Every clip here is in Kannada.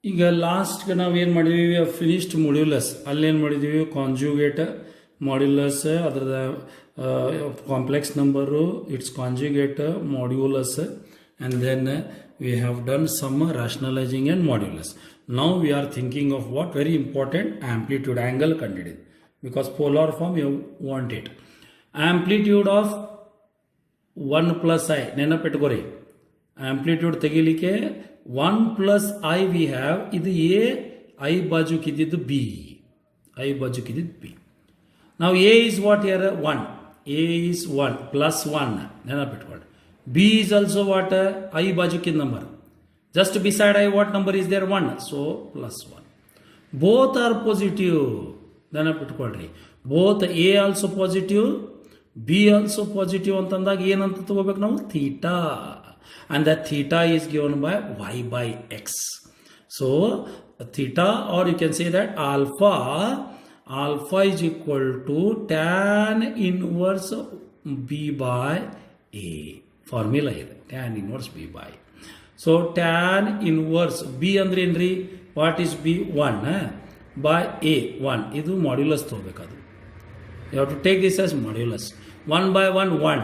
ಈಗ ಲಾಸ್ಟ್ಗೆ ನಾವು ಏನು ಮಾಡಿದ್ವಿ, ಫಿನಿಶ್ಡ್ ಮಾಡ್ಯುಲಸ್ ಅಲ್ಲೇನು ಮಾಡಿದ್ವಿ, ಕಾಂಜುಗೇಟ್ ಮಾಡ್ಯುಲಸ್ ಅದರದ complex number, it's conjugate modulus, and then we have done some rationalising and modulus. Now we are thinking of what very important, amplitude angle ಕಂಡಿಡಿದೆ, because polar form you want it. Amplitude of 1 plus i ನೆನಪಿಟ್ಕೋರಿ, ಆಂಪ್ಲಿಟ್ಯೂಡ್ ತೆಗಿಲಿಕ್ಕೆ 1 ಪ್ಲಸ್ ಐ ವಿ ಹ್ಯಾವ್, ಇದು ಎ, ಐ ಬಾಜುಕಿದ್ದು ಬಿ, ಐ ಬಾಜುಕಿದ್ದು ಬಿ. ನಾವು a is what here 1, a is 1 plus 1 ನೆನಪಿಟ್ಕೊಳ್ಳಿ. B is also what, i ಬಾಜುಕಿದ number, just beside i what number is there 1, so plus 1. Both are positive ನೆನಪಿಟ್ಕೊಳ್ರಿ, both a also positive, b also positive ಅಂತಂದಾಗ ಏನಂತ ತಗೋಬೇಕು ನಾವು, theta, and that theta is given by y by x. So theta, or you can say that alpha is equal to tan inverse b by a. Formula is tan inverse b by a. So tan inverse b andre enri, what is b, 1 by a 1, idu modulus ತಗೋಬೇಕದು. You have to take this as modulus. 1 by 1 1.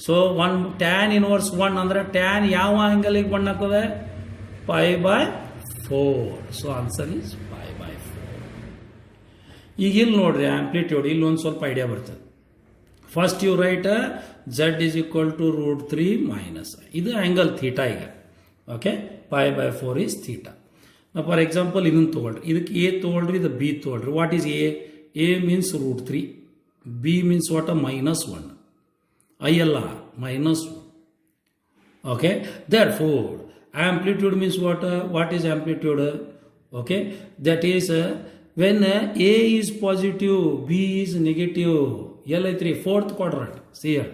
So 1 tan inverse 1 ಅಂದರೆ ಟ್ಯಾನ್ ಯಾವ ಆ್ಯಂಗಲಿಗೆ 1 ಆಗ್ತದೆ, pi by 4. So answer is pi by 4. ಈಗ ಇಲ್ಲಿ ನೋಡ್ರಿ ಆಂಪ್ಲಿಟ್ಯೂಡ್, ಇಲ್ಲಿ ಒಂದು ಸ್ವಲ್ಪ ಐಡಿಯಾ ಬರ್ತದೆ. First you write z is equal to √3 minus, ಇದು ಆ್ಯಂಗಲ್ ಥೀಟಾ. ಈಗ okay, pi by 4 is theta. For example ಇದನ್ನು ತೊಗೊಳ್ರಿ, ಇದಕ್ಕೆ ಎ ತೊಗೊಳ್ರಿ, ಇದು ಬಿ ತೊಗೊಳ್ರಿ. What is a? A means √3, b means what, -1, I ಅಲ್ಲ -1. Okay, therefore amplitude means what is amplitude? Okay, that is when a is positive, b is negative. L3 fourth quadrant. See here,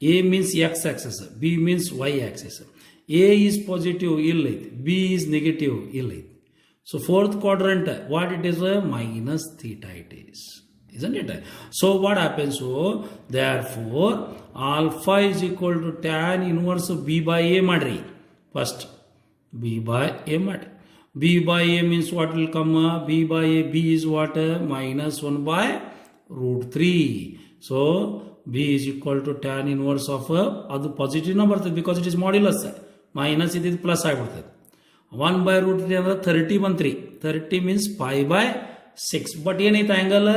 a means x axis, b means y axis. A is positive, illait, b is negative, illait. So fourth quadrant, what it is, minus theta it is, isn't it? So what happens? So therefore alpha is equal to tan inverse b by a madri. First b by a madri. B by a means what will come? B by a, b is what? -1 by √3. So b is equal to tan inverse of adu positive number because it is modulus, minus it is plus agibirtade. 1 by √3 ಅಂದ್ರೆ 30 ಬಂತ್ರಿ. 30 means pi by 6. ಬಟ್ ಏನೈತೆ ಆ್ಯಂಗಲ್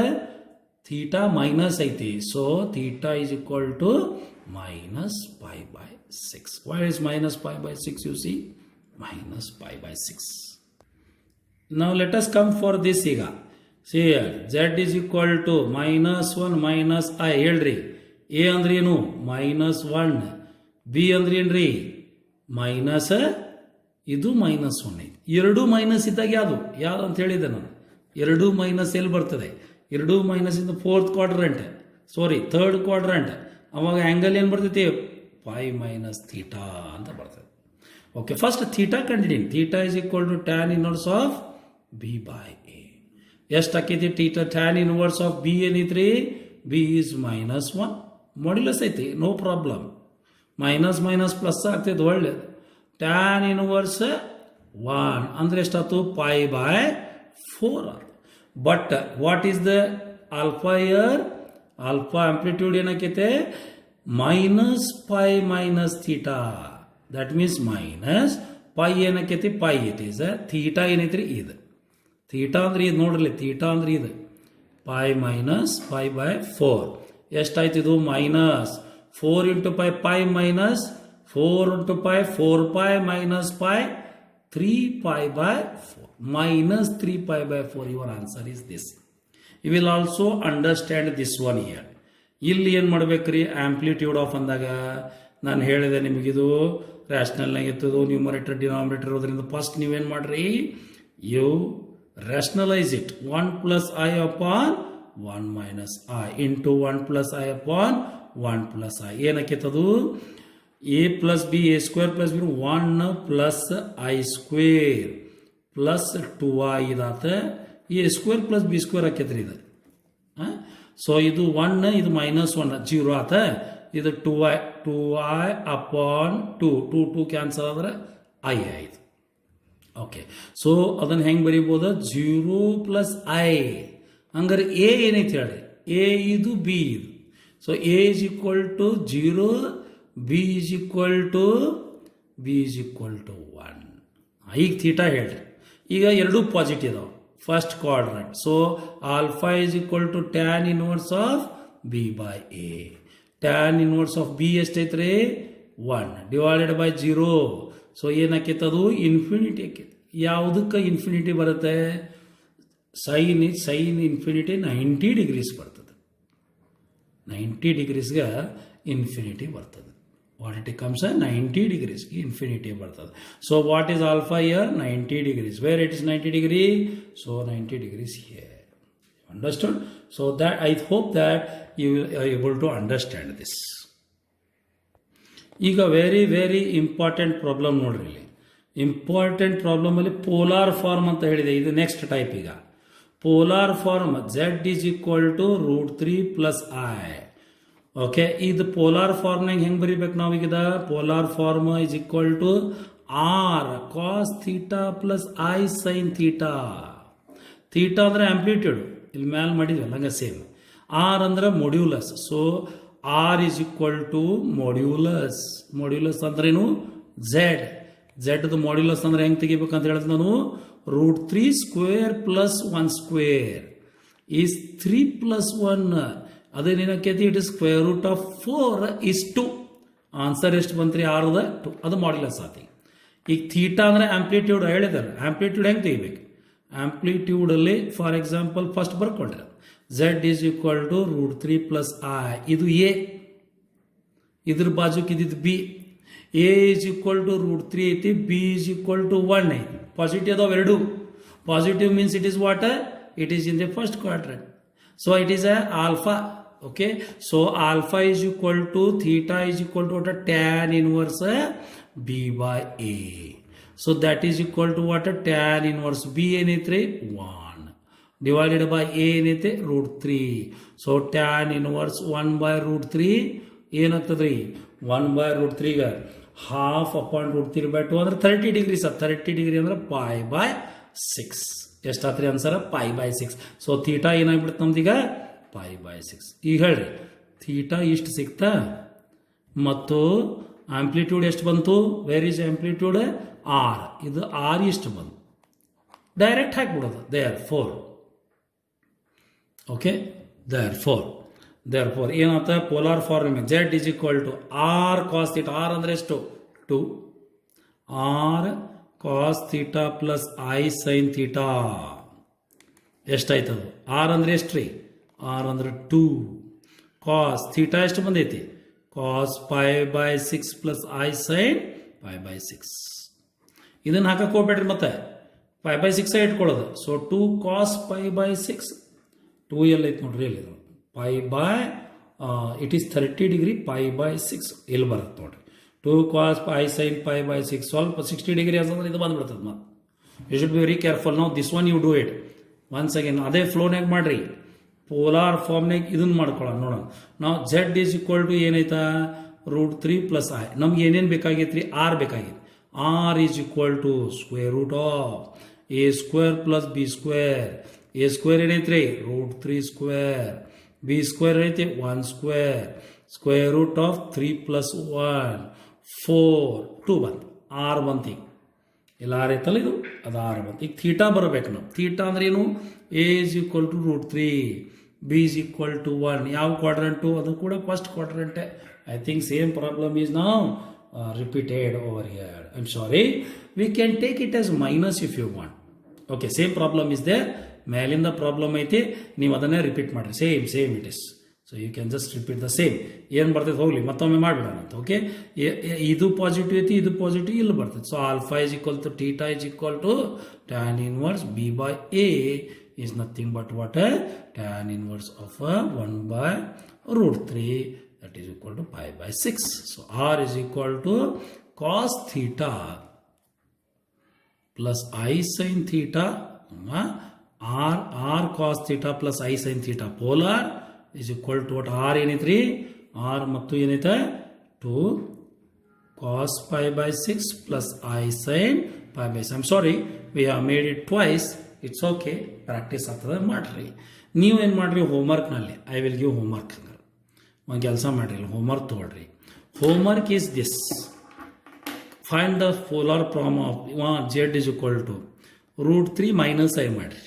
ಥೀಟಾ ಮೈನಸ್ ಐತಿ. So theta is equal to minus pi by 6. Why is minus pi by 6? You see, minus pi by 6. Now let us come for this ಈಗ. See here, z is equal to -1 minus I. ಹೇಳ್ರಿ, a ಅಂದ್ರೆ ಏನು, -1, b ಅಂದ್ರೆ ಏನ್ರಿ, ಮೈನಸ್, ಇದು -1 ಐತಿ. ಎರಡು ಮೈನಸ್ ಇದ್ದಾಗ ಯಾವುದು ಅಂತ ಹೇಳಿದೆ ನಾನು. ಎರಡು ಮೈನಸ್ ಎಲ್ಲಿ ಬರ್ತದೆ, ಎರಡು ಮೈನಸ್ ಇಂದ fourth quadrant, sorry third quadrant. ಅವಾಗ ಆ್ಯಂಗಲ್ ಏನು ಬರ್ತೈತಿ, ಪೈ ಮೈನಸ್ ಥೀಟಾ ಅಂತ ಬರ್ತದೆ. ಓಕೆ, ಫಸ್ಟ್ ಥೀಟಾ ಕಂಡಿದ್ದೀನಿ. Theta is equal to tan inverse of b by a. ಎಷ್ಟು ಆಕೈತಿ theta? Tan inverse of b ಏನೈತ್ರಿ, ಬಿ ಈಸ್ -1. ಮಾಡ್ಯುಲಸ್ ಐತಿ, no problem. Minus minus plus ಆಗ್ತೈತೆ, ಒಳ್ಳೇದು. ಟ್ಯಾನ್ ಇನ್ವರ್ಸ್ 1 ಅಂದರೆ ಎಷ್ಟಾಯ್ತು, pi by 4. But what is the alpha here? Alpha amplitude ಏನಾಕೈತೆ, minus pi minus theta. That means minus pi ಏನಕೈತಿ, ಪೈ ಇಟ್ ಈಸ್ ಥೀಟಾ ಏನೈತ್ರಿ, ಇದು ಥೀಟಾ ಅಂದ್ರೆ ಇದು ನೋಡ್ರಿ, ಥೀಟಾ ಅಂದ್ರೆ ಇದು ಪೈ ಮೈನಸ್ ಪೈ ಬೈ 4. ಎಷ್ಟಾಯ್ತು ಇದು, minus 4 into pi, pi minus 4 into pi, 4 pi minus pi, 3 pi by 4. Minus 3 pi by 4. Your answer is this. You will also understand this one here. ಇಲ್ಲಿ ಏನು ಮಾಡ್ಬೇಕ್ರಿ, ಆಂಪ್ಲಿಟ್ಯೂಡ್ ಆಫ್ ಅಂದಾಗ ನಾನು ಹೇಳಿದೆ ನಿಮಗಿದು ರ್ಯಾಷನಲ್ನಾಗ ಇರ್ತದೋ ನ್ಯೂಮರೇಟರ್ ಡಿನಾಮಿನೇಟರ್ ಇರೋದ್ರಿಂದ ಫಸ್ಟ್ ನೀವೇನು ಮಾಡ್ರಿ, you rationalize it. 1 plus I upon 1 minus I into 1 plus I upon 1 plus I. ಏನಕ್ಕಿತ್ತದು, a plus b, a square plus b, 1 plus I square plus 2i ಇದಾತ. a square plus b square ಆಕೈತ್ರಿ ಇದು. ಸೊ ಇದು 1, ಇದು -1, 0 ಆತ. ಇದು 2i ಅಪಾನ್ 2 ಕ್ಯಾನ್ಸಲ್ ಆದ್ರೆ i ಆಯ್ತು. ಓಕೆ, ಸೊ ಅದನ್ನು ಹೆಂಗೆ ಬರೀಬೋದು? 0 ಪ್ಲಸ್ ಐ. ಹಂಗಾರೆ ಎ ಏನೈತಿ ಹೇಳ್ರಿ? ಎ ಇದು, ಬಿ ಇದು. So a is equal to 0, b is equal to 1. ಈಗ ಥೀಟಾ ಹೇಳ್ರಿ. ಈಗ ಎರಡೂ ಪಾಸಿಟಿವ್ ಇದಾವೆ, first quadrant. So alpha is equal to tan inverse of b by a. Tan inverse of b ಎಷ್ಟೈತ್ರಿ? 1 ಡಿವೈಡೆಡ್ ಬೈ 0. ಸೊ ಏನಾಕೈತೆ? ಅದು ಇನ್ಫಿನಿಟಿ ಆಕೈತೆ. ಯಾವುದಕ್ಕೆ ಇನ್ಫಿನಿಟಿ ಬರುತ್ತೆ? ಸೈನ್ ಇನ್ಫಿನಿಟಿ 90 ಡಿಗ್ರೀಸ್ ಬರ್ತದೆ. 90 ಡಿಗ್ರೀಸ್ಗೆ ಇನ್ಫಿನಿಟಿ ಬರ್ತದೆ. What it comes 90 degrees infinity ಬರ್ತದೆ. So what is alpha here? 90 degrees. Where it is 90 degree? So 90 degrees here. Understood? So that I hope that you are able to understand this. ಈಗ ವೆರಿ ಇಂಪಾರ್ಟೆಂಟ್ ಪ್ರಾಬ್ಲಮ್ ನೋಡ್ರಿ. ಇಲ್ಲಿ ಇಂಪಾರ್ಟೆಂಟ್ ಪ್ರಾಬ್ಲಮ್ ಅಲ್ಲಿ ಪೋಲಾರ್ ಫಾರ್ಮ್ ಅಂತ ಹೇಳಿದೆ. ಇದು ನೆಕ್ಸ್ಟ್ ಟೈಪ್. ಈಗ polar form z is equal to √3 plus i. Okay, ಇದು ಪೋಲಾರ್ ಫಾರ್ಮ್ನಾಗ ಹೆಂಗೆ ಬರೀಬೇಕು ನಾವು? ಈಗ polar form is equal to r cos theta plus i sine theta. Theta ಅಂದರೆ ಆಂಪ್ಲಿಟ್ಯೂಡ್, ಇಲ್ಲಿ ಮ್ಯಾಲೆ ಮಾಡಿದ್ವಲ್ಲ ಹಂಗೆ ಸೇಮ್. ಆರ್ ಅಂದ್ರೆ modulus. So r is equal to modulus. Modulus ಅಂದ್ರೇನು? ಝೆಡ್ದು ಮಾಡ್ಯೂಲಸ್ ಅಂದ್ರೆ ಹೆಂಗೆ ತೆಗಿಬೇಕಂತ ಹೇಳಿದ್ರೆ ನಾನು √3 square plus 1 square is 3 plus 1. ಅದೇನೇನಕ್ಕೈತಿ? It is square root of 4 is 2. Answer ಎಷ್ಟು ಬಂತ್ರಿ? 2. ಅದು ಮಾಡ್ಯುಲಸ್ ಆತಿ. ಈಗ ಥೀಟಾ ಅಂದ್ರೆ ಆಂಪ್ಲಿಟ್ಯೂಡ್ ಹೇಳಿದಾರೆ. ಆಂಪ್ಲಿಟ್ಯೂಡ್ ಹೆಂಗೆ ತೆಗಿಬೇಕು? ಆಂಪ್ಲಿಟ್ಯೂಡ್ ಅಲ್ಲಿ ಫಾರ್ ಎಕ್ಸಾಂಪಲ್ ಫಸ್ಟ್ ಬರ್ಕೊಂಡ್ರೆ z is equal to √3 plus i. ಇದು ಎ, ಇದ್ರ ಬಾಜುಕ್ ಇದ್ದಿದ್ದು b. A is equal to √3 ಐತಿ, ಬಿ is equal to 1 ಐತಿ. ಪಾಸಿಟಿವ್ ಅದಾವ ಎರಡು. Positive means it is what? It is in the first quadrant. So it is a alpha. Okay, so alpha is equal to theta is equal to what? Tan inverse b by a. So that is equal to what? Tan inverse b ಏನೈತ್ರಿ? 1 divided by A ಏನೈತೆ? √3. So tan inverse 1 by √3 ಏನಾಗ್ತದ್ರಿ? 1 by √3 ಗ ಹಾಫ್ ಅಪಾನ್ √3 by 2 ಅಂದ್ರೆ 30 ಡಿಗ್ರಿ. 30 ಡಿಗ್ರಿ ಅಂದ್ರೆ π/6. ಎಷ್ಟಾತ್ರಿ ಆನ್ಸರ್? π/6. ಸೊ ಥೀಟಾ ಏನಾಗ್ಬಿಡುತ್ತೆ ನಮ್ದೀಗ? π/6. ಈಗ ಹೇಳ್ರಿ, ಥೀಟಾ ಇಷ್ಟು ಸಿಕ್ತಾ ಮತ್ತು ಆಂಪ್ಲಿಟ್ಯೂಡ್ ಎಷ್ಟು ಬಂತು? Where is amplitude? ಆರ್. ಇದು ಆರ್ ಇಷ್ಟು ಬಂತು. ಡೈರೆಕ್ಟ್ ಹಾಕ್ಬಿಡೋದು therefore. ಓಕೆ, therefore ಏನಾಗ್ತ? Polar form z is equal to r cos theta. r ಅಂದ್ರೆ ಎಷ್ಟು? 2. r cos theta plus i sin theta ಎಷ್ಟಾಯ್ತದು? r ಅಂದ್ರೆ ಎಷ್ಟು ರೀ? r ಅಂದ್ರೆ 2. cos theta ಎಷ್ಟು ಬಂದೈತಿ? cos π/6 plus i sin π/6. ಇದನ್ನು ಹಾಕಕ್ಕೆ ಹೋಗ್ಬೇಡ್ರಿ, ಮತ್ತೆ π/6 ಇಟ್ಕೊಳ್ಳೋದು. So 2 cos π/6. 2 ಎಲ್ಲೈತೆ ನೋಡ್ರಿ, ಇಲ್ಲಿ ಇಟ್ ಈಸ್ 30 ಡಿಗ್ರಿ. π/6 ಇಲ್ಲಿ ಬರುತ್ತೆ ನೋಡ್ರಿ. 2 cos π sin π/6 ಸ್ವಲ್ಪ 60 ಡಿಗ್ರಿ ಅಂತಂದ್ರೆ ಇದು ಬಂದ್ಬಿಡ್ತದೆ. ಮತ್ತೆ you should be very careful. ನಾವು this one you do it once again. ಅದೇ ಫ್ಲೋನಾಗ ಮಾಡ್ರಿ, ಪೋಲಾರ್ ಫಾರ್ಮ್ನಾಗ ಇದನ್ನ ಮಾಡ್ಕೊಳ್ಳೋಣ. ನೋಡೋಣ ನಾವು z is equal to ಏನೈತಾ? √3 plus i. ನಮ್ಗೆ ಏನೇನು ಬೇಕಾಗೈತ್ರಿ? ಆರ್ ಬೇಕಾಗಿತ್ತು. r is equal to square root of a square plus b square. a square ಏನೈತ್ರಿ? √3 square. b square ಏನೈತಿ? 1 square. square root of 3 plus 1 4. 2 ಬಂತು. r ಬಂತು. ಈಗ ಇಲ್ಲ ಆರ್ ಐತಲ್ಲ, ಇದು ಅದು ಆರ್ ಬಂತು. ಈಗ ಥೀಟಾ ಬರಬೇಕು ನಾವು. ಥೀಟಾ ಅಂದ್ರೆ ಏನು? a is equal to √3, b is equal to 1. ಯಾವ ಕ್ವಾಡ್ರಂಟು? ಅದು ಕೂಡ ಫಸ್ಟ್ ಕ್ವಾಡ್ರಂಟೆ. I think same problem is ನಾವು repeated over here. I'm sorry. We can take it as minus if you want. Okay, same problem is there. ಮೇಲಿಂದ ಪ್ರಾಬ್ಲಮ್ ಐತಿ, ನೀವು ಅದನ್ನೇ ರಿಪೀಟ್ ಮಾಡಿರಿ. Same it is. So you can just repeat the same. ಏನು ಬರ್ತೈತೆ ಹೋಗ್ಲಿ, ಮತ್ತೊಮ್ಮೆ ಮಾಡಿಬಿಡೋಣ ಅಂತ. ಓಕೆ, ಇದು ಪಾಸಿಟಿವ್ ಐತಿ, ಇದು ಪಾಸಿಟಿವ್, ಇಲ್ಲಿ ಬರ್ತೈತೆ. So alpha is equal to theta is equal to tan inverse b by a is nothing but what? Tan inverse of 1 by √3, that is equal to π/6. So r is equal to cos theta plus I sin theta. r cos theta plus I sin theta polar is equal to what? r ಏನೈತ್ರಿ? r ಮತ್ತು ಏನೈತೆ? 2 cos π/6 plus I sin pi by 6. I'm sorry, we have made it twice. It's okay. Practice ಆಗ್ತದೆ ಮಾಡಿರಿ. ನೀವು ಏನು ಮಾಡಿರಿ ಹೋಮ್ವರ್ಕ್ನಲ್ಲಿ ಐ ವಿಲ್ ಗಿವ್ ಹೋಮ್ವರ್ಕ್. ಒಂದು ಕೆಲಸ ಮಾಡಿರಿ, ಹೋಮ್ವರ್ಕ್ ತೊಗೊಳ್ರಿ. Homework is this: find the polar form of z is equal to √3 - I ಮಾಡಿರಿ.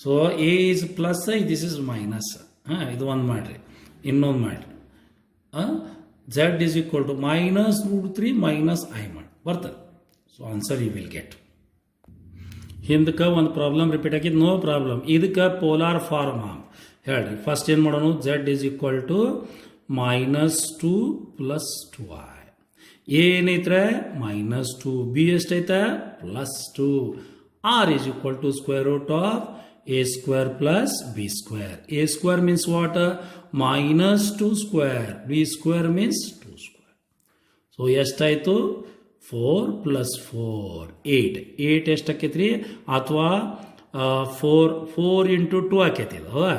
So a is plus, this is minus. ಇದು ಒಂದು ಮಾಡಿರಿ. ಇನ್ನೊಂದು ಮಾಡಿರಿ, z is equal to -√3 - I ಮಾಡಿ ಬರ್ತದೆ. So answer you will get. ಹಿಂದಕ್ಕೆ ಒಂದು ಪ್ರಾಬ್ಲಮ್ ರಿಪೀಟ್ ಆಗಿದ್ದು, ನೋ ಪ್ರಾಬ್ಲಮ್. ಇದಕ್ಕೆ ಪೋಲಾರ್ ಫಾರ್ಮ್ ಹೇಳ್ರಿ. ಫಸ್ಟ್ ಏನು ಮಾಡೋಣ, z is equal to -2 + 2i. ಏನೈತ್ರೆ -2, b ಎಷ್ಟೈತೆ +2, r is equal to square root of a square plus b square. a square means what? -2 square. b square means 2 square. So ಎಷ್ಟಾಯಿತು? 4 + 4 8. 8 ಎಷ್ಟಾಕೈತ್ರಿ? ಅಥವಾ 4 × 2 ಆಕೈತಿ. ಹೌದಾ?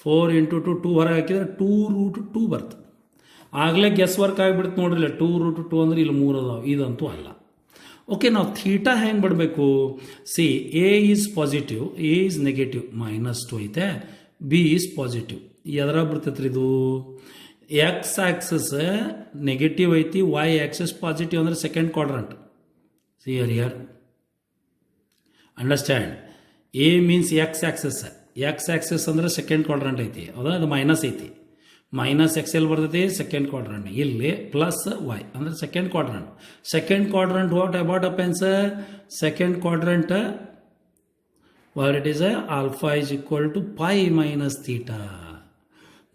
4 × 2 2 ಹೊರಗೆ ಹಾಕಿದ್ರೆ 2√2 ಬರ್ತದೆ. ಆಗಲೇ ಗೆಸ್ ವರ್ಕ್ ಆಗಿಬಿಡ್ತು ನೋಡ್ರಿ. 2√2 ಅಂದ್ರೆ ಇಲ್ಲಿ 3 ಅದಾವೆ, ಇದಂತೂ ಅಲ್ಲ. ಓಕೆ, ನಾವು ಥೀಟಾ ಹೆಂಗೆ ಬಿಡಬೇಕು? See, a is positive, a is negative, -2 ಐತೆ, ಬಿ ಈಸ್ ಪಾಸಿಟಿವ್. ಎದರ ಬರ್ತೈತ್ರಿ ಇದು? ಎಕ್ಸ್ ಆಕ್ಸಸ್ ನೆಗೆಟಿವ್ ಐತಿ, ವೈ ಆಕ್ಸಸ್ ಪಾಸಿಟಿವ್ ಅಂದ್ರೆ second quadrant. See here understand. A means x axis. X axis ಅಂದ್ರೆ ಸೆಕೆಂಡ್ ಕ್ವಾಡ್ರಂಟ್ ಐತಿ. ಹೌದಾ? ಅದು ಮೈನಸ್ ಐತಿ. -x ಎಲ್ಲಿ ಬರ್ತೈತಿ? Second quadrant. ಇಲ್ಲಿ +y ಅಂದ್ರೆ second quadrant. Second quadrant what happens? Second quadrant where it is alpha is equal to pi minus theta.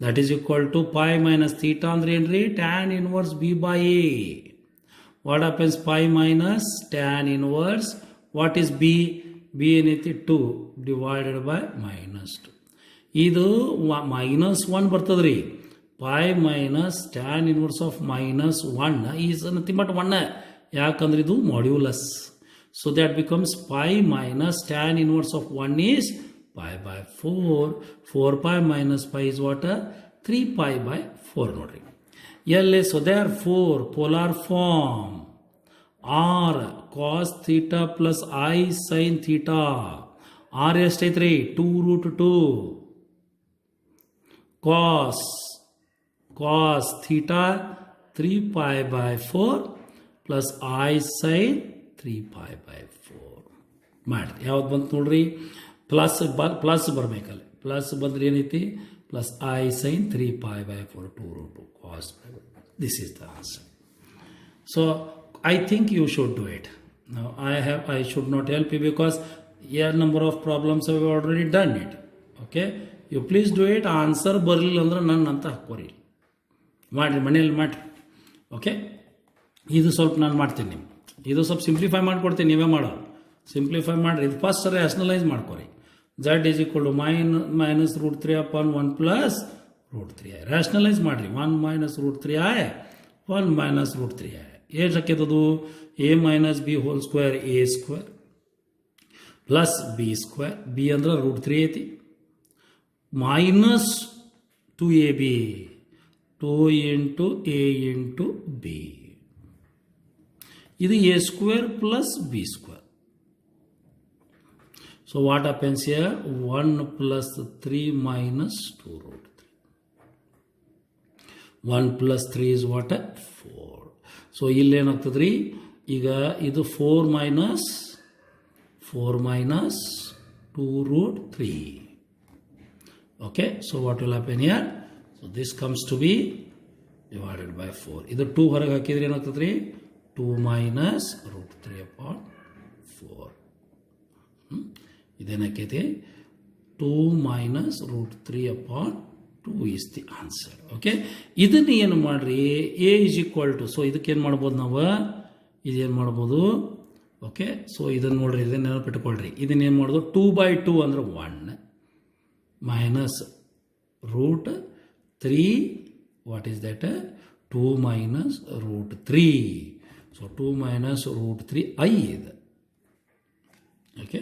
That is equal to pi minus theta ಅಂದ್ರೆ ಏನ್ರಿ? tan inverse b by a. What happens? pi minus tan inverse, what is b? b ಏನೈತಿ? 2 divided by -2. ಇದು -1 ಬರ್ತದ್ರಿ. pi minus tan inverse of -1 is nothing but 1. ಯಾಕಂದ್ರೆ ಇದು modulus. So that becomes pi minus tan inverse of 1 is pi by 4. 4 pi minus pi is what? 3 pi by 4 ನೋಡ್ರಿ. ಎಲ್ಲಿ? So therefore polar form r cos theta plus I sin theta. r ಎಷ್ಟೈತ್ರಿ? 2√2 cos theta 3 pi by 4 plus I sin 3 pi by 4 ಮಾಡ್ರಿ. ಯಾವ್ದು ಬಂತು ನೋಡ್ರಿ? ಪ್ಲಸ್ ಬರ್ಬೇಕಲ್ಲಿ. ಪ್ಲಸ್ ಬಂದ್ರೆ ಏನೈತಿ? Plus I sin 3 pi by 4 2√2 cos. This is the answer. So I think you should do it. Now I should not help you because a number of problems have already done it. Okay, you please do it. Answer ಬರಲಿಲ್ಲ ಅಂದ್ರೆ ನನ್ನ ಅಂತ ಹಾಕೋರಿ, ಮಾಡಿರಿ, ಮನೆಯಲ್ಲಿ ಮಾಡಿರಿ. ಓಕೆ, ಇದು ಸ್ವಲ್ಪ ನಾನು ಮಾಡ್ತೀನಿ. ಇದು ಸ್ವಲ್ಪ ಸಿಂಪ್ಲಿಫೈ ಮಾಡಿಕೊಡ್ತೀನಿ, ನೀವೇ ಮಾಡೋರು. ಸಿಂಪ್ಲಿಫೈ ಮಾಡಿರಿ. ಇದು ಫಸ್ಟ್ ರ್ಯಾಷನಲೈಸ್ ಮಾಡ್ಕೊರಿ. z is equal to -√3 upon 1 plus √3i. Rationalise ಮಾಡಿರಿ. 1 -√3i 1 -√3i ಏನು ಹಾಕಿದದು? a minus b whole square a square plus b square. b ಅಂದ್ರೆ √3 ಐತಿ, minus 2ab 2 into a into b. ಇದು a square plus b square. So what happens here? 1 plus 3 minus 2√3. 1 plus 3 is what? 4. So ಇಲ್ಲಿ ಏನಾಗ್ತದ್ರಿ? ಈಗ ಇದು 4 minus 2√3. Okay, so what will happen here? So this comes to be divided by 4. ಇದು 2 ಹೊರಗೆ ಹಾಕಿದ್ರೆ ಏನಾಗ್ತದ್ರಿ? 2 minus √3 upon 4. ಇದೇನಾಕೈತಿ? 2 minus √3 upon 2 is the answer. Okay, ಇದನ್ನು ಏನು ಮಾಡ್ರಿ? a is equal to, so ಇದಕ್ಕೆ ಏನು ಮಾಡ್ಬೋದು ನಾವು? ಇದೇನು ಮಾಡ್ಬೋದು? ಓಕೆ, ಸೊ ಇದನ್ನು ನೋಡ್ರಿ, ಇದನ್ನು ನೆನಪಿಟ್ಕೊಳ್ರಿ. ಇದನ್ನೇನು ಮಾಡೋದು? 2/2 ಅಂದ್ರೆ 1 minus √3. what is that? 2 minus √3. so 2 minus √3i ಇದೆ. Okay,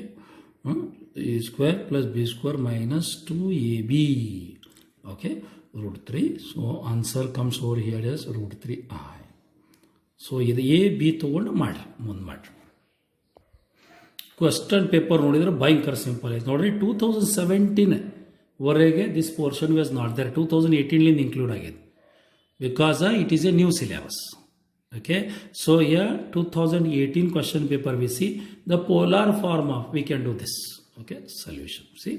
a square plus b square minus 2ab. okay, √3. so answer comes over here as √3i. so ಇದು a b ತಗೊಂಡು ಮಾಡ್ರಿ, ಮುಂದೆ ಮಾಡ್ರಿ. ಕ್ವಶನ್ ಪೇಪರ್ ನೋಡಿದರೆ ಭಯಂಕರ ಸಿಂಪಲ್ ಐತೆ ನೋಡ್ರಿ. 2017 ವರೆಗೆ this portion was not there, 2018 include ಆಗಿದೆ because it is a new syllabus. Okay, so here 2018 question paper we see the polar form of, we can do this. Okay, solution. See,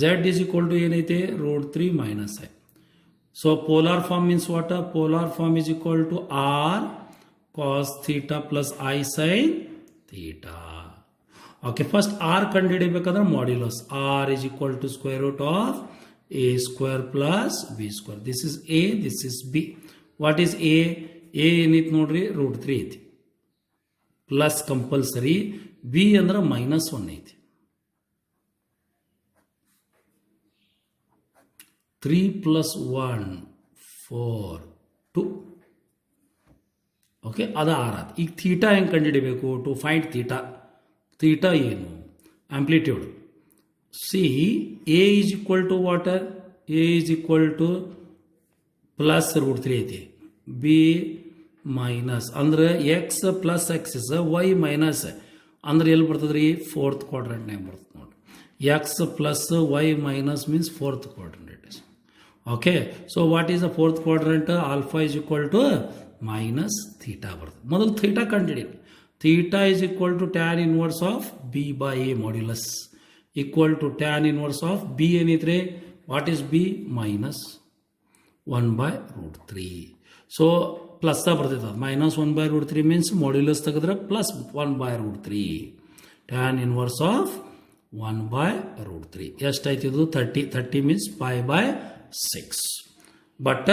z is equal to ಏನೈತೆ √3 minus I. So polar form means what? Polar form is equal to r cos theta plus I sin theta. Okay, first r ಕಂಡುಹಿಡಿಯಬೇಕಾದ್ರೆ modulus r is equal to square root of a square plus b square. This is a, this is b. What is a? A ಏನೈತಿ ನೋಡ್ರಿ √3 ಐತಿ ಪ್ಲಸ್ ಕಂಪಲ್ಸರಿ. ಬಿ ಅಂದ್ರೆ -1 ಐತಿ. 3 + 1 4 2. ಓಕೆ, ಅದು ಆರಾದ. ಈಗ ಥೀಟಾ ಹೆಂಗೆ ಕಂಡುಹಿಡಿಬೇಕು? To find theta. ಥೀಟಾ ಏನು? Amplitude. See a is equal to water, a is equal to plus √3 ಐತಿ. ಬಿ ಮೈನಸ್ ಅಂದ್ರೆ x plus x y minus ಅಂದ್ರೆ ಎಲ್ಲಿ ಬರ್ತದೆ ರೀ? ಫೋರ್ತ್ ಕ್ವಾಡ್ರೆಂಟ್ನಾಗ ಬರ್ತದೆ ನೋಡಿ. X plus y minus means fourth quadrant it is. Okay, so what is the fourth quadrant? Alpha is equal to minus theta ಬರ್ತದೆ. ಮೊದಲು ಥೀಟಾ ಕಂಡುಹಿಡಿ. Theta is equal to tan inverse of b by a modulus equal to tan inverse of b ಏನೈತ್ರಿ? What is b? -1/√3. So plus ಬರ್ತೈತೆ. -1/√3 ಮೀನ್ಸ್ ಮಾಡ್ಯುಲಸ್ ತೆಗೆದ್ರೆ ಪ್ಲಸ್ 1/√3. ಟ್ಯಾನ್ ಇನ್ವರ್ಸ್ ಆಫ್ 1/√3 ಎಷ್ಟಾಯ್ತಿದ್ದು? 30 means 5/6. But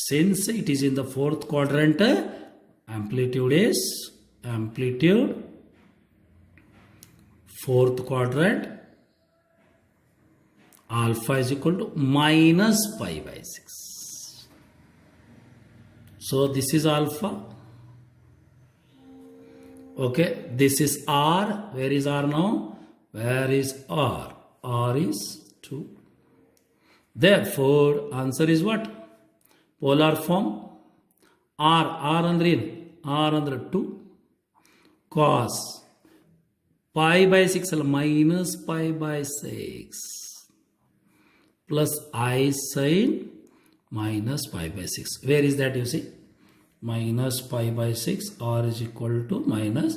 since it is in the fourth quadrant, amplitude fourth quadrant, alpha is equal to -5/6. So this is alpha. Okay, this is r. Where is r now? Where is r? R is 2. Therefore answer is what? Polar form. r andre ಏನು? r ಅಂದ್ರೆ 2 cos π/6 ಅಲ್ಲ -π/6 plus I sin -π/6. Where is that? You see, -π/6 r is equal to minus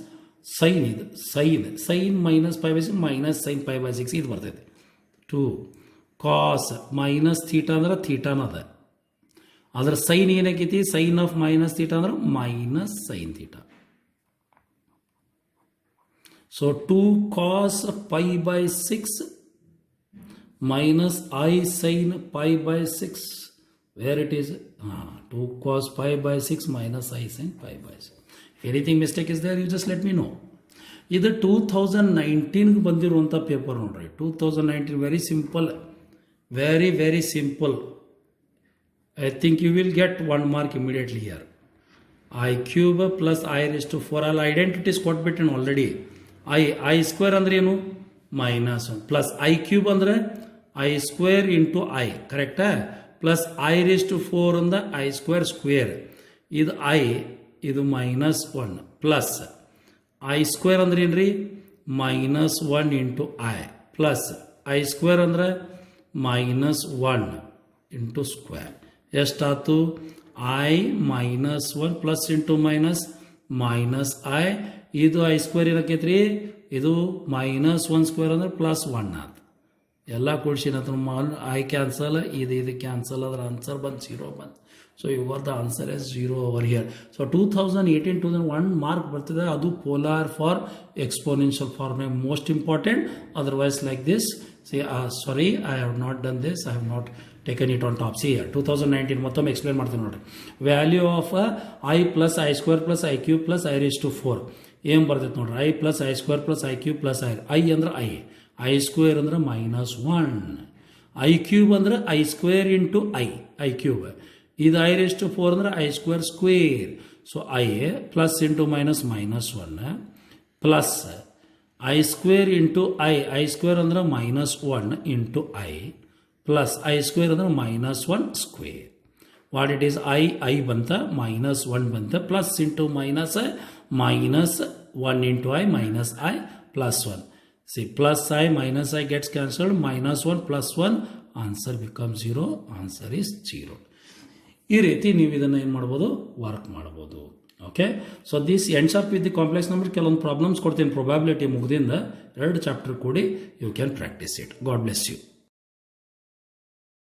sin ಇದು sin -π/6 minus sin π/6 ಇದು ಬರ್ತೈತೆ. 2 cos ಮೈನಸ್ ಥೀಟಾ ಅಂದ್ರೆ ಥೀಟಾನ ಅದ, ಅದ್ರ ಸೈನ್ ಏನಾಕೈತಿ? ಸೈನ್ ಆಫ್ ಮೈನಸ್ ಥೀಟಾ ಅಂದ್ರೆ minus sine theta. So 2 cos π/6 minus I sin π/6. Where it is? 2 cos π/6 minus I sin π/6. Anything mistake is there, you just let me know. ಇದು 2019 ಬಂದಿರುವಂಥ ಪೇಪರ್ ನೋಡ್ರಿ. 2019 very simple, very simple. I think you will get 1 mark immediately here. I cube plus I raised to 4. ಅಲ್ಲಿ ಐಡೆಂಟಿಟೀಸ್ ಕೊಟ್ಬಿಟ್ಟೇನು ಆಲ್ರೆಡಿ. ಐ ಸ್ಕ್ವೇರ್ ಅಂದ್ರೆ ಏನು? -1 ಪ್ಲಸ್ ಐ ಕ್ಯೂಬ್ ಅಂದ್ರೆ I square into I, ಕರೆಕ್ಟಾ? ಪ್ಲಸ್ I raised to 4 ಅಂದ I square ಸ್ಕ್ವೇರ್. ಇದು I, ಇದು -1 ಪ್ಲಸ್ I ಸ್ಕ್ವೇರ್ ಅಂದ್ರೆ ಏನ್ರಿ? -1 into I plus I square ಅಂದ್ರೆ -1 ಇಂಟು ಸ್ಕ್ವೇರ್. ಎಷ್ಟಾಯ್ತು? I -1 plus into minus -I. ಇದು I ಸ್ಕ್ವೇರ್ ಏನಕ್ಕೈತ್ರಿ? ಇದು -1 ಸ್ಕ್ವೇರ್ ಅಂದ್ರೆ +1 ಆಯ್ತು. ಎಲ್ಲ ಕೂಡಿಸಿನ ಐ ಕ್ಯಾನ್ಸಲ್, ಇದು ಕ್ಯಾನ್ಸಲ್, ಅದರ ಆನ್ಸರ್ ಬಂದು 0 ಬಂತು. So your the answer is 0 over here. ಸೊ 2018 1 ಮಾರ್ಕ್ ಬರ್ತಿದೆ, ಅದು polar for exponential form most important. Otherwise like this, sorry I have not done this, I have not taken it on top. C 2019 ಮತ್ತೊಮ್ಮೆ ಎಕ್ಸ್ಪ್ಲೇನ್ ಮಾಡ್ತೀನಿ ನೋಡಿರಿ. Value of I plus I square plus I cube plus I raised to 4 ಏನು ಬರ್ತೈತೆ ನೋಡ್ರಿ? I plus I square plus I cube plus I ಅಂದ್ರೆ I ಸ್ಕ್ವೇರ್ ಅಂದ್ರೆ -1, I ಕ್ಯೂಬ್ ಅಂದ್ರೆ I square into I cube. ಇದು I raised to 4 ಅಂದ್ರೆ I square square. So I plus into minus -1 plus I square into I square ಅಂದ್ರೆ -1 into I plus I square ಅಂದ್ರೆ -1 square. What it is? I ಬಂತ, -1 ಬಂತ, plus into minus -1 into I minus I plus 1. See, plus I minus I gets cancelled, minus 1 plus 1, answer becomes 0, answer is 0. ಈ ರೀತಿ ನೀವು ಇದನ್ನು ಏನು ಮಾಡ್ಬೋದು, ವರ್ಕ್ ಮಾಡ್ಬೋದು. Okay, so this ends up with the complex number. ಕೆಲವೊಂದು ಪ್ರಾಬ್ಲಮ್ಸ್ ಕೊಡ್ತೀನಿ ಪ್ರೊಬ್ಯಾಬಿಲಿಟಿ ಮುಗ್ದಿಂದ 2 ಚಾಪ್ಟರ್ ಕೂಡಿ you can practise it. God bless you.